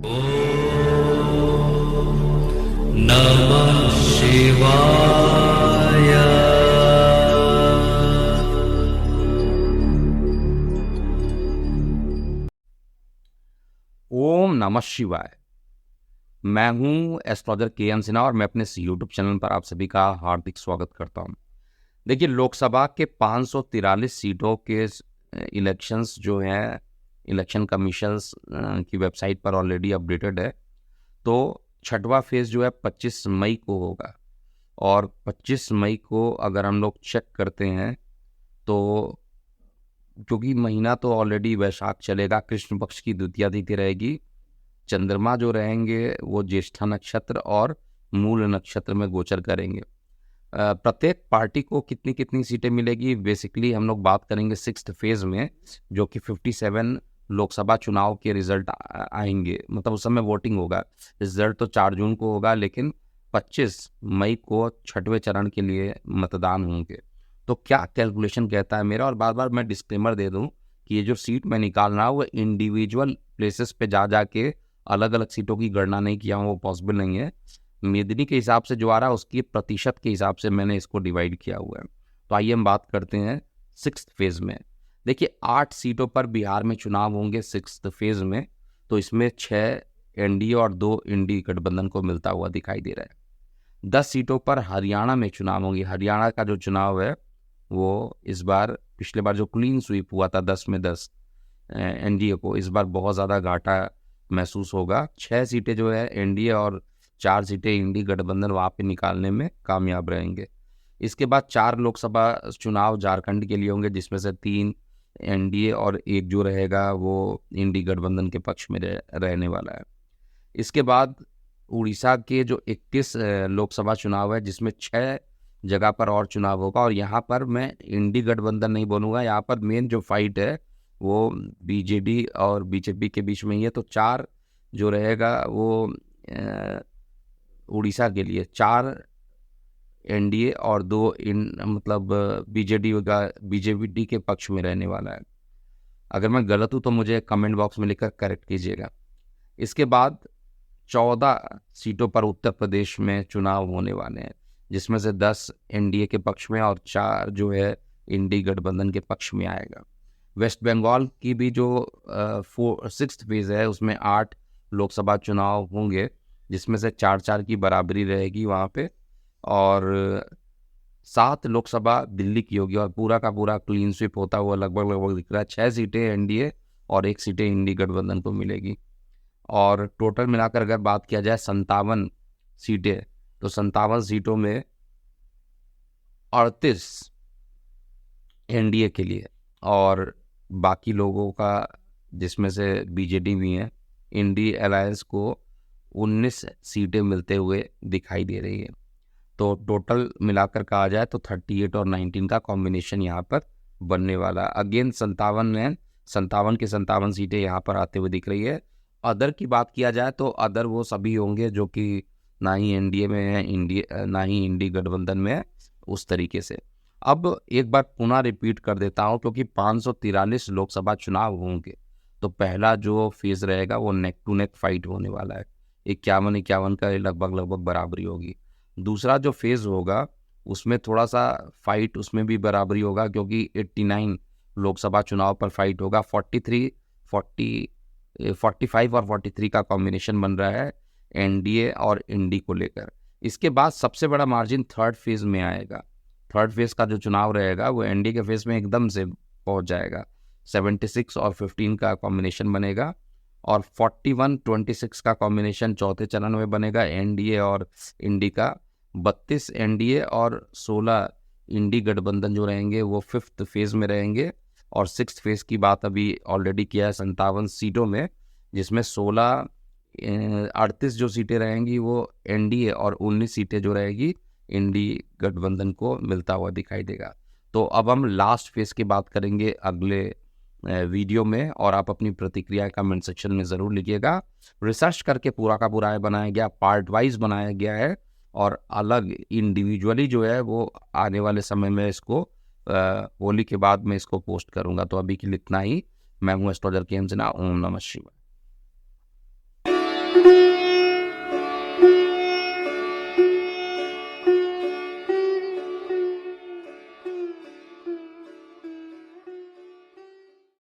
नमः शिवाय। ओम नमः शिवाय। मैं हूं एस्ट्रोलॉजर के सिन्हा और मैं अपने इस यूट्यूब चैनल पर आप सभी का हार्दिक स्वागत करता हूं। देखिए, लोकसभा के 543 सीटों के इलेक्शंस जो हैं, इलेक्शन कमीशंस की वेबसाइट पर ऑलरेडी अपडेटेड है। तो छठवां फेज जो है 25 मई को होगा और 25 मई को अगर हम लोग चेक करते हैं तो क्योंकि महीना तो ऑलरेडी वैशाख चलेगा, कृष्ण पक्ष की द्वितीया तिथि रहेगी, चंद्रमा जो रहेंगे वो ज्येष्ठा नक्षत्र और मूल नक्षत्र में गोचर करेंगे। प्रत्येक पार्टी को कितनी कितनी सीटें मिलेगी, बेसिकली हम लोग बात करेंगे सिक्स्थ फेज में, जो कि 57 लोकसभा चुनाव के रिजल्ट आएंगे। मतलब उस समय वोटिंग होगा, रिजल्ट तो 4 जून को होगा, लेकिन 25 मई को छठवें चरण के लिए मतदान होंगे। तो क्या कैलकुलेशन कहता है मेरा, और बार बार मैं डिस्क्लेमर दे दूं कि ये जो सीट मैं निकाल रहा हूँ वो इंडिविजुअल प्लेसेस पे जा जाके अलग अलग सीटों की गणना नहीं किया हूँ, वो पॉसिबल नहीं है। मेदिनी के हिसाब से जो आ रहा है उसकी प्रतिशत के हिसाब से मैंने इसको डिवाइड किया हुआ है। तो आइए हम बात करते हैं सिक्स्थ फेज में। देखिए, 8 सीटों पर बिहार में चुनाव होंगे सिक्स्थ फेज में। तो इसमें 6 एनडीए और 2 इंडी गठबंधन को मिलता हुआ दिखाई दे रहा है। 10 सीटों पर हरियाणा में चुनाव होंगे। हरियाणा का जो चुनाव है वो इस बार, पिछले बार जो क्लीन स्वीप हुआ था 10 में 10 एनडीए को, इस बार बहुत ज़्यादा घाटा महसूस होगा। 6 सीटें जो है एनडीए और 4 सीटें इंडी गठबंधन वहाँ पे निकालने में कामयाब रहेंगे। इसके बाद 4 लोकसभा चुनाव झारखंड के लिए होंगे, जिसमें से 3 एनडीए और 1 जो रहेगा वो इंडी गठबंधन के पक्ष में रहने वाला है। इसके बाद उड़ीसा के जो 21 लोकसभा चुनाव है, जिसमें 6 जगह पर और चुनाव होगा। और यहाँ पर मैं इंडी गठबंधन नहीं बोलूँगा, यहाँ पर मेन जो फाइट है वो बीजेडी और बीजेपी के बीच में ही है। तो 4 जो रहेगा वो उड़ीसा के लिए 4 एनडीए और 2 मतलब बीजेपी के पक्ष में रहने वाला है। अगर मैं गलत हूँ तो मुझे कमेंट बॉक्स में लिखकर करेक्ट कीजिएगा। इसके बाद 14 सीटों पर उत्तर प्रदेश में चुनाव होने वाले हैं, जिसमें से 10 एनडीए के पक्ष में और 4 जो है इंडी गठबंधन के पक्ष में आएगा। वेस्ट बंगाल की भी जो सिक्स्थ फेज है उसमें 8 लोकसभा चुनाव होंगे, जिसमें से 4-4 की बराबरी रहेगी वहाँ पे, और 7 लोकसभा दिल्ली की होगी और पूरा का पूरा क्लीन स्वीप होता हुआ लगभग दिख रहा है। 6 सीटें एनडीए और 1 सीटें इंडी गठबंधन को मिलेगी। और टोटल मिलाकर अगर बात किया जाए 57 सीटें, तो 57 सीटों में 38 एनडीए के लिए और बाकी लोगों का, जिसमें से बीजेडी भी हैं, इंडी अलायंस को 19 सीटें मिलते हुए दिखाई दे रही है। तो टोटल मिलाकर कहा जाए तो 38 और 19 का कॉम्बिनेशन यहाँ पर बनने वाला। अगेन 57 है, 57 के 57 सीटें यहाँ पर आते हुए दिख रही है। अदर की बात किया जाए तो अदर वो सभी होंगे जो कि ना ही एनडीए में है, ना ही इंडी गठबंधन में है, उस तरीके से। अब एक बार पुनः रिपीट कर देता हूँ, क्योंकि 543 लोकसभा चुनाव होंगे। तो पहला जो फेज रहेगा वो नेक टू नेक फाइट होने वाला है, 51-51 का लगभग बराबरी होगी। दूसरा जो फेज होगा उसमें थोड़ा सा फाइट, उसमें भी बराबरी होगा, क्योंकि 89 लोकसभा चुनाव पर फाइट होगा। 45 और 43 का कॉम्बिनेशन बन रहा है एनडीए और इंडी को लेकर। इसके बाद सबसे बड़ा मार्जिन थर्ड फेज में आएगा। थर्ड फेज का जो चुनाव रहेगा वो एनडीए के फेज में एकदम से पहुंच जाएगा। 76 और 15 का कॉम्बिनेशन बनेगा और 41-26 का कॉम्बिनेशन चौथे चरण में बनेगा एनडीए और इंडी का। 32 एनडीए और 16 इंडी गठबंधन जो रहेंगे वो फिफ्थ फेज में रहेंगे। और सिक्स्थ फेज की बात अभी ऑलरेडी किया है 57 सीटों में, जिसमें 38 जो सीटें रहेंगी वो एनडीए और 19 सीटें जो रहेगी इंडी गठबंधन को मिलता हुआ दिखाई देगा। तो अब हम लास्ट फेज की बात करेंगे अगले वीडियो में, और आप अपनी प्रतिक्रिया कमेंट सेक्शन में ज़रूर लिखिएगा। रिसर्च करके पूरा का पूरा बनाया गया, पार्ट वाइज बनाया गया है, और अलग इंडिविजुअली जो है वो आने वाले समय में इसको होली के बाद मैं इसको पोस्ट करूंगा। तो अभी के लिए इतना ही। मैं हूँ एस्ट्रोलॉजर के सिन्हा। ओम नमः शिवाय। है।